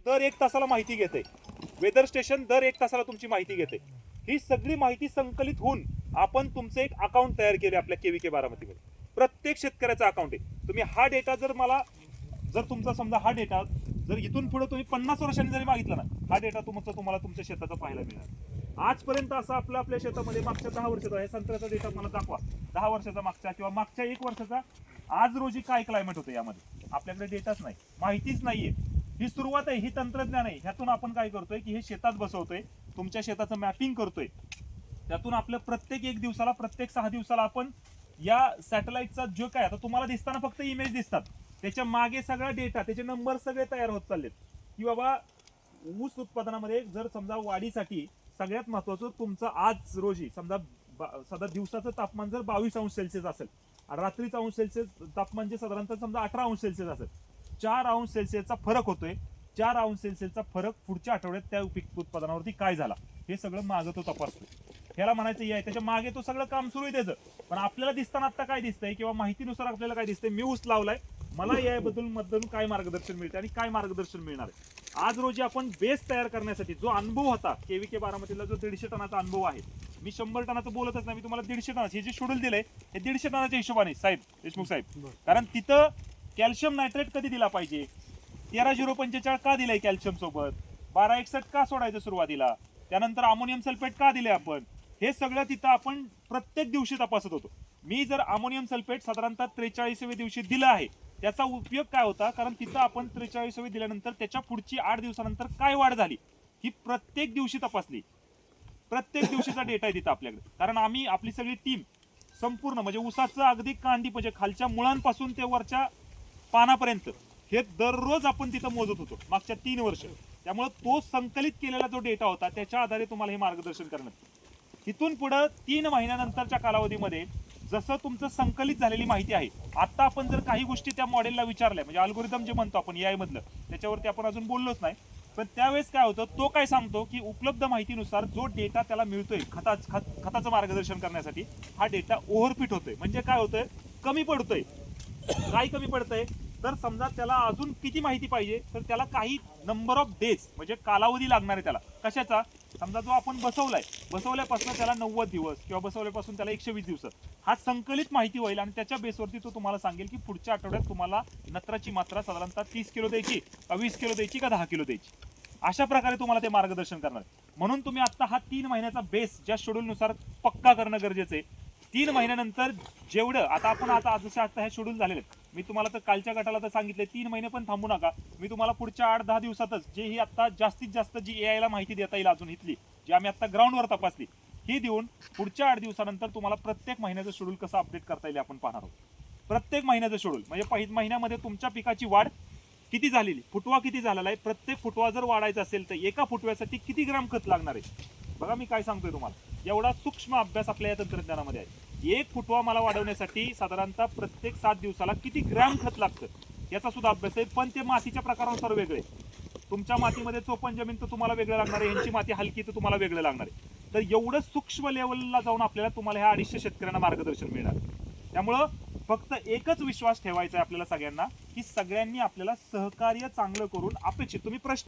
दर 1 तासाला माहिती घेते, वेदर स्टेशन दर 1 तासाला तुमची माहिती घेते. ही सगळी माहिती संकलित होऊन आपण तुमचं एक अकाउंट तयार केले आपल्या केव्हीके बारामतीमध्ये. प्रत्येक शेतकऱ्याचा अकाउंट आहे. तुम्ही हा डेटा जर तुमचा समजा हा डेटा जर इथून पुढे तुम्ही 50 वर्षांनी जरी मागितला ना, हा डेटा तुम्हाला तुमच्या शेताचा पाहायला मिळणार. आजपर्यंत असं आपल्या शेतामध्ये मागच्या 10 वर्षाचा आहे संत्र्याचा डेटा मला दाखवा, 10 वर्षाचा मागच्या किंवा मागच्या 1 वर्षाचा आज रोजी काय क्लायमेट होतं यामध्ये आपल्याकडे डेटाच नाही, माहितीच नाहीये. ही सुरुवात आहे, ही तंत्रज्ञान आहे. ह्यातून आपण काय करतोय की हे शेतात बसवतोय, तुमच्या शेताचं मॅपिंग करतोय. त्यातून आपलं प्रत्येक 1 दिवसाला प्रत्येक 6 दिवसाला आपण या सॅटेलाइटचा जो काय आता तुम्हाला दिसताना फक्त इमेज दिसतात, त्याच्या मागे सगळा डेटा, त्याचे नंबर सगळे तयार होत चाललेत की बाबा ऊस उत्पादनामध्ये जर समजा वाढीसाठी सगळ्यात महत्वाचं तुमचं आज रोजी समजा दिवसाचं तापमान जर 22 अंश सेल्सिअस असेल आणि रात्रीचं अंश सेल्सिअस तापमान जे साधारणतः समजा 18 अंश सेल्सिअस असेल, 4 अंश सेल्सिअसचा फरक होतोय. 4 अंश सेल्सिअसचा फरक पुढच्या आठवड्यात त्या पीक उत्पादनावरती काय झाला हे सगळं मागं तो तपासतो. ह्याला म्हणायचं आहे त्याच्या मागे तो सगळं काम सुरू आहे त्याचं. पण आपल्याला दिसताना आता काय दिसतंय किंवा माहितीनुसार आपल्याला काय दिसतंय, मी ऊस लावलाय, मला याबद्दल काय मार्गदर्शन मिळते आणि काय मार्गदर्शन मिळणार आहे. आज रोजी आपण बेस तयार करण्यासाठी जो अनुभव होता केव्हीके बारामतीला, जो 150 टनाचा अनुभव आहे, मी 100 टनाचं बोलतच नाही, मी तुम्हाला 150 टनाचं हे जे शेड्यूल दिलंय हे 150 टनाच्या हिशोबाने साहेब देशमुख साहेब. कारण तिथं कॅल्शियम नायट्रेट कधी दिला पाहिजे, 13-0-45 का दिलंय कॅल्शियम सोबत, 12-61 का सोडायचं सुरुवातीला, त्यानंतर अमोनियम सल्फेट का दिले आपण, हे सगळं तिथं आपण प्रत्येक दिवशी तपासत होतो. मी जर अमोनियम सल्फेट साधारणतः 43व्या दिवशी दिलं आहे, त्याचा उपयोग काय होता, कारण तिथं आपण 43व्या दिल्यानंतर त्याच्या पुढची 8 दिवसानंतर काय वाढ झाली ही प्रत्येक दिवशी तपासली. प्रत्येक दिवशीचा डेटा आहे तिथं आपल्याकडे. कारण आम्ही आपली सगळी टीम संपूर्ण म्हणजे ऊसाचं अगदी कांदी म्हणजे खालच्या मुळांपासून ते वरच्या पानापर्यंत हे दररोज आपण तिथं मोजत होतो मागच्या 3 वर्ष. त्यामुळे तो संकलित केलेला जो डेटा होता त्याच्या आधारे तुम्हाला हे मार्गदर्शन करण्यात. इथून पुढे 3 महिन्यानंतरच्या कालावधीमध्ये जसं तुमचं संकलित झालेली माहिती आहे, आता आपण जर काही गोष्टी त्या मॉडेलला विचारल्या म्हणजे अल्गोरिदम जे म्हणतो आपण AI मधलं, त्याच्यावरती आपण अजून बोललोच नाही. पण त्यावेळेस काय होतं, तो काय सांगतो की उपलब्ध माहितीनुसार जो डेटा त्याला मिळतोय खताचं मार्गदर्शन करण्यासाठी, हा डेटा ओव्हरफिट होतोय. म्हणजे काय होतंय, कमी पडतोय. काय कमी पडतंय तर समजा त्याला अजून किती माहिती पाहिजे, तर त्याला काही नंबर ऑफ डेज म्हणजे कालावधी लागणार आहे त्याला. कशाचा, समजा जो आपण बसवल्यापासून त्याला 90 दिवस किंवा बसवल्यापासून त्याला 120 दिवस हा संकलित माहिती होईल आणि त्याच्या बेसवरती तो तुम्हाला सांगेल की पुढच्या आठवड्यात तुम्हाला नत्राची मात्रा साधारणतः 30 किलो द्यायची का 20 किलो द्यायची का 10 किलो द्यायची. अशा प्रकारे तुम्हाला ते मार्गदर्शन करणार. म्हणून तुम्ही आता हा 3 महिन्याचा बेस ज्या शेड्यूलनुसार पक्का करणं गरजेचं आहे. 3 महिन्यानंतर जेवढं आता जसे आता हे शेड्यूल झालेले आहेत, मी तुम्हाला तर कालच्या गटाला तर सांगितले 3 महिने पण थांबू नका. मी तुम्हाला पुढच्या 8-10 दिवसातच जे ही आता जास्तीत जास्त जी AI ला माहिती देता येईल अजून इथली जी आम्ही आता ग्राउंडवर तपासली ही देऊन पुढच्या 8 दिवसानंतर तुम्हाला प्रत्येक महिन्याचं शेड्यूल कसं अपडेट करता येईल आपण पाहणार आहोत. प्रत्येक महिन्याचं शेड्यूल म्हणजे पहिल्या महिन्यामध्ये तुमच्या पिकाची वाढ किती झालेली, फुटवा किती झालेला आहे, प्रत्येक फुटवा जर वाढायचा असेल तर एका फुटव्यासाठी किती ग्राम खत लागणार आहे. बघा मी काय सांगतोय तुम्हाला, एवढा सूक्ष्म अभ्यास आपल्या या तंत्रज्ञानामध्ये आहे. 1 फुटवा मला वाढवण्यासाठी साधारणतः प्रत्येक 7 दिवसाला किती ग्रॅम खत लागतं याचा सुद्धा अभ्यास आहे. पण ते मातीच्या प्रकारानुसार वेगळे. तुमच्या मातीमध्ये चोपण जमीन तर तुम्हाला वेगळं लागणार आहे, यांची माती हलकी तर तुम्हाला वेगळं लागणार आहे. तर एवढं सूक्ष्म लेवलला जाऊन आपल्याला तुम्हाला ह्या 250 शेतकऱ्यांना मार्गदर्शन मिळणार. त्यामुळं फक्त एकच विश्वास ठेवायचा आहे आपल्याला सगळ्यांना की सगळ्यांनी आपल्याला सहकार्य चांगलं करून अपेक्षित तुम्ही प्रश्न